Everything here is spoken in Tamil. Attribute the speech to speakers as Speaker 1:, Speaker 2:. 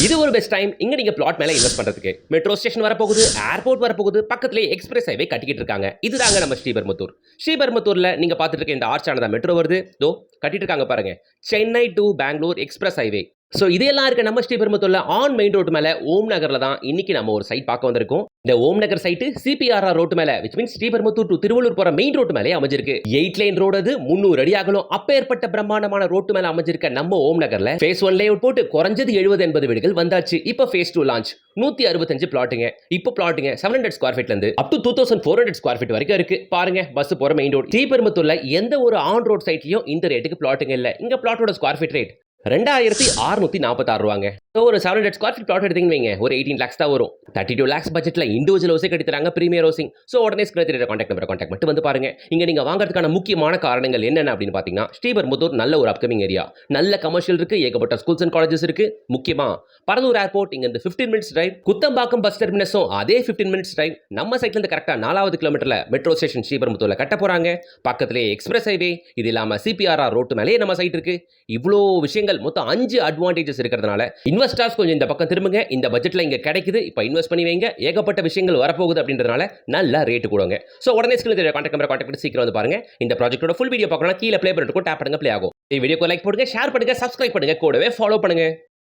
Speaker 1: இது ஒரு பெஸ்ட் டைம் இங்க நீங்க பிளாட் மேல இன்வெஸ்ட் பண்றதுக்கு. மெட்ரோ ஸ்டேஷன் வரப்போகுது, ஏர்போர்ட் வரப்போகுது, பக்கத்துலயே எக்ஸ்பிரஸ் ஹைவே கட்டிக்கிட்டு இருக்காங்க. இதுதாங்க நம்ம ஸ்ரீபெரும்புத்தூர். ஸ்ரீபெரும்புத்தூர்ல நீங்க பார்த்துட்டு இருக்க இந்த ஆர்ச் ஆனதா மெட்ரோ வருது. தோ கட்டிட்டு இருக்காங்க பாருங்க. Chennai to Bangalore express highway. So இதெல்லாம் இருக்க நம்ம ஸ்ரீபெரும்புத்தூர்ல ஆன் மெயின் ரோட் மேல ஓம் நகர்ல தான் இன்னைக்கு நம்ம ஒரு சைட் பார்க்க வந்திருக்கோம். இந்த Om Nagar site C P R R road மேல which means Sriperumbudur to Tiruvallur போற மெயின் ரோட் மேலே அமைஞ்சிருக்கு. 8 லைன் ரோடு அது 300 அடி அகலம். அப்பேற்பட்ட பிரம்மாண்டமான ரோட்டு மேல அமைஞ்சிருக்க நம்ம ஓம் நகர்ல ஃபேஸ் 1 லேஅவுட் போட்டு குறைஞ்சது 70-80 வீடுகள் வந்தாச்சு. இப்போ ஃபேஸ் 2 லான்ச் 165 பிளாட்டுங்க. இப்போ பிளாட்டுங்க 700 ஸ்கொயர் ஃபீட்ல இருந்து அப் டு 2400 ஸ்கொயர் ஃபீட் வரைக்கும் இருக்கு. பாருங்க பஸ் போற மெயின் ரோட். ஸ்ரீபெரும்புத்தூர்ல எந்த ஒரு ஆன் ரோட் சைட்லயும் இந்த ரேட்டுக்கு பிளாட்டுங்க இல்ல. இங்க பிளாட்டோட ஸ்கொயர் ஃபீட் ரேட் 2646 ரூபாங்க. ஒரு 700 ஸ்கொயர் ஃபீட் பிளாட் எடுத்தீங்கன்னு வைங்க, ஒரு 18 lakhs தான் வரும். 32 lakhs பட்ஜெட்ல இண்டிவிஜுவல் ஹவுஸே கட்டி தராங்க, பிரீமியர் ஹவுசிங். ஸோ உடனே ஸ்கிரீன்ல தெரியுற கான்டாக்ட் நம்பரை கான்டாக்ட் மட்டும் வந்து பாருங்க. இங்க நீங்க வாங்குறதுக்கான முக்கியமான காரணங்கள் என்னென்ன அப்படின்னு பாத்தீங்கன்னா, ஸ்ரீபெரும்புத்தூர் நல்ல ஒரு அப்கமிங் ஏரியா, நல்ல கமர்ஷியல் இருக்கு, ஏகப்பட்ட ஸ்கூல்ஸ் அண்ட் காலேஜஸ் இருக்கு. முக்கியமா பரந்தூர் ஏர்போர்ட் இங்க இருந்து 15 மினிட்ஸ் டிரைவ், குத்தம்பாக்கம் பஸ் டெர்மினஸும் அதே 15 மினிட்ஸ் டிரைவ். நம்ம சைட்ல இருந்து கரெக்டா 4வது கிலோமீட்டர்ல மெட்ரோ ஸ்டேஷன் ஸ்ரீபெரும்புத்தூர்ல கட்ட போறாங்க. பக்கத்திலேயே எக்ஸ்பிரஸ் ஹைவே, இது இல்லாம சிபிஆர்ஆர் ரோட்டு மேலே நம்ம சைட் இருக்கு. இவ்வளோ விஷயங்கள் மொத்தம் 5 அட்வான்டேஜஸ் இருக்கிறதுனால இன்வெஸ்டர்ஸ் கொஞ்சம் இந்த பக்கம் திரும்புங்க. இந்த பட்ஜெட்ல இங்க கிடைக்குது, இப்போ இன்வெஸ்ட் பண்ணி வைங்க. ஏகப்பட்ட விஷயங்கள் வரப்போகுது அப்படின்றதுனால நல்ல ரேட் கொடுங்க. ஸோ உடனே ஸ்கிரீன்ல தெரியுற கான்டாக்ட் நம்பரை கான்டாக்ட் பண்ணி சீக்கிரம் வந்து பாருங்க. இந்த ப்ராஜெக்ட்டோட ஃபுல் வீடியோ பார்க்கணும்னா கீழே ப்ளே பட்டன் இருக்கும், டேப் பண்ணுங்க, ப்ளே ஆகும். இந்த வீடியோக்கு லைக் போடுங்க, ஷேர் பண்ணுங்க, சப்ஸ்கிரைப் பண்ணுங்க, கூடவே ஃபாலோ பண்ணுங்க.